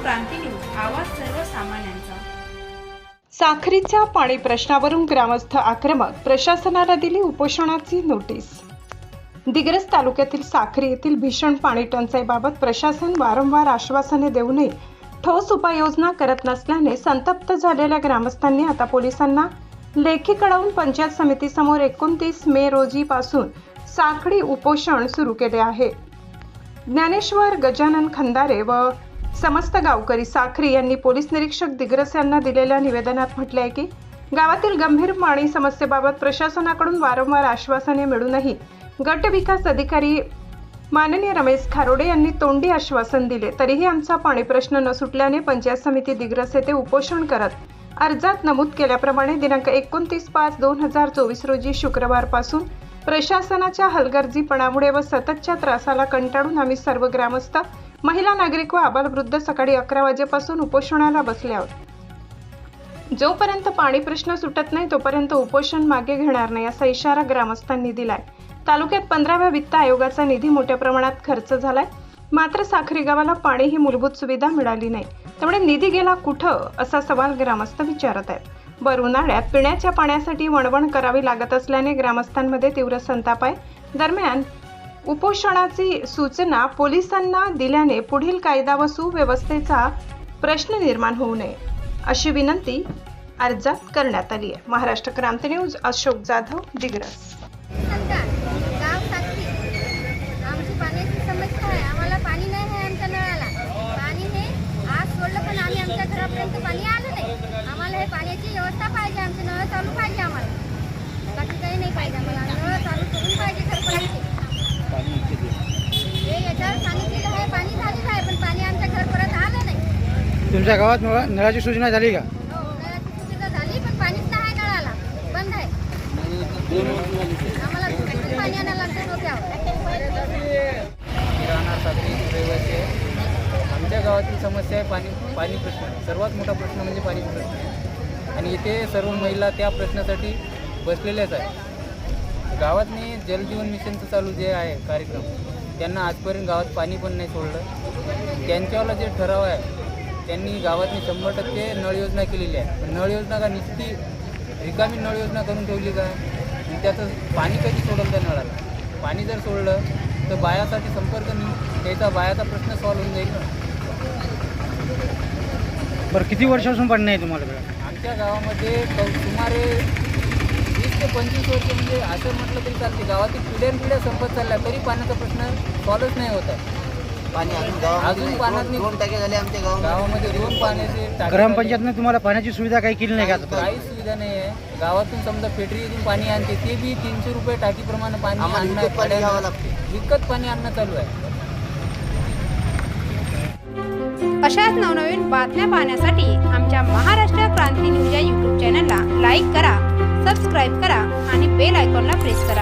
क्रांती news, आवाज सर्वसामान्यांचा। साखरीच्या पाणी प्रश्नावरून ग्रामस्थ आक्रमक, प्रशासनाला दिली उपोषणाची नोटीस। दिग्रस तालुक्यातील साखरी येथील भीषण पाणी टंचाईबाबत प्रशासन वारंवार आश्वासने देऊनही ठोस उपाययोजना करत नसल्याने संतप्त झालेल्या ग्रामस्थांनी आता पोलिसांना लेखी कळवून पंचायत समितीसमोर 29 मे रोजीपासून साखळी उपोषण सुरू केले आहे। ज्ञानेश्वर गजानन खंदारे व समस्त गावकरी साखरी यांनी पोलीस निरीक्षक दिग्रस यांना दिलेल्या निवेदनात म्हटले आहे की गावातील गंभीर पाणी समस्येबाबत प्रशासनाकडून वारंवार आश्वासने मिळूनही गट विकास अधिकारी माननीय रमेश खारोडे यांनी तोंडी आश्वासन दिले तरीही आमचा पाणी प्रश्न न सुटल्याने पंचायत समिती दिग्रस येथे उपोषण करत अर्जात नमूद केल्याप्रमाणे दिनांक 29/5/2024 रोजी शुक्रवारपासून प्रशासनाच्या हलगर्जीपणामुळे व सततच्या त्रासाला कंटाळून आम्ही सर्व ग्रामस्थ, महिला, नागरिक व आबालवृद्ध सकाळी 11 वाजेपासून उपोषणाला बसले आहोत। जोपर्यंत पाणी प्रश्न सुटत नाही तोपर्यंत उपोषण मागे घेणार नाही असा इशारा ग्रामस्थांनी दिलाय। तालुक्यात 15व्या वित्त आयोगाचा निधी मोठ्या प्रमाणात खर्च झालाय, मात्र साखरी गावाला पाणी ही मूलभूत सुविधा मिळाली नाही, त्यामुळे निधी गेला कुठं असा सवाल ग्रामस्थ विचारत आहेत। भर उन्हाळ्यात पिण्याच्या पाण्यासाठी वणवण करावी लागत असल्याने ग्रामस्थांमध्ये तीव्र संताप आहे। दरम्यान उपोषणाची सूचना पोलिसांना दिल्याने पुढील कायदा व सुव्यवस्थेचा प्रश्न निर्माण होऊ नये अशी विनंती अर्जात करण्यात आली आहे। महाराष्ट्र क्रांती न्यूज, अशोक जाधव, दिग्रस। गाव साखरी, आमची पाण्याची समस्या आहे। आम्हाला पाणी नाही आहे आमच्या नळाला। पाणी हे आज सोडलं पण आम्ही आमच्या घरापर्यंत पाणी आलं नाही। आम्हाला हे पाण्याची व्यवस्था पाहिजे, आमचे नळ चालू पाहिजे आम्हाला, बाकी काही नाही पाहिजे आम्हाला। नळ चालू करून पाहिजे घरपर्यंत। हे याच्यावर पाणी दिलं आहे, पाणी झालेलं आहे, पण पाणी आमच्या घरपर्यंत आलं नाही। तुमच्या गावात नळाची सूचना झाली का? हो, नळाची सुविधा झाली पण पाणीच नाही नळाला, बंद आहे। आम्हाला दुसरीकडे पाणी आणायला लागतं डोक्यावर। किराणा साखरी रहिवासी आहे। आमच्या गावातील समस्या आहे पाणी प्रश्न। सर्वात मोठा प्रश्न म्हणजे पाणी प्रश्न आणि इथे सर्व महिला त्या प्रश्नासाठी बसलेल्याच आहे। गावातनी जलजीवन मिशनचं चालू जे आहे कार्यक्रम, त्यांना आजपर्यंत गावात पाणी पण नाही सोडलं। त्यांच्यावाला जे ठराव आहे त्यांनी गावातनी 100% नळ योजना केलेली आहे, पण नळ योजना का नुसती रिकामी नळ योजना करून ठेवली का? त्याचं पाणी कधी सोडलं त्या नळाला? पाणी जर सोडलं तर बायासाठी संपर्क त्याचा बायाचा प्रश्न सॉल्व्ह होऊन जाईल ना। बरं, किती वर्षापासून पाणी नाही तुम्हाला? आमच्या गावामध्ये सुमारे 20 ते 25 वर्ष, म्हणजे असं म्हटलं तरी चालते। गावातील पिढ्यानपिढ्या संपत चालल्या तरी पाण्याचा प्रश्न सॉल्वच नाही होत आहे। पाणी अजून पाण्यात 2 टाके झाले आमच्या गावामध्ये 2 पाण्याचे टाके ग्रामपंचायतनं तुम्हाला पाण्याची सुविधा काही केली नाही का? काही सुविधा नाही आहे। गावातून समजा फेटरीतून पाणी आणते, ते बी 300 रुपये टाकीप्रमाणे पाणी आणणं, विकत पाणी आणणं चालू आहे। अशाच नवनवीन बातम्या पाहण्यासाठी आमच्या महाराष्ट्र क्रांती न्यूज या YouTube चॅनलला लाईक करा, सबस्क्राईब करा आणि बेल आयकॉनला प्रेस करा।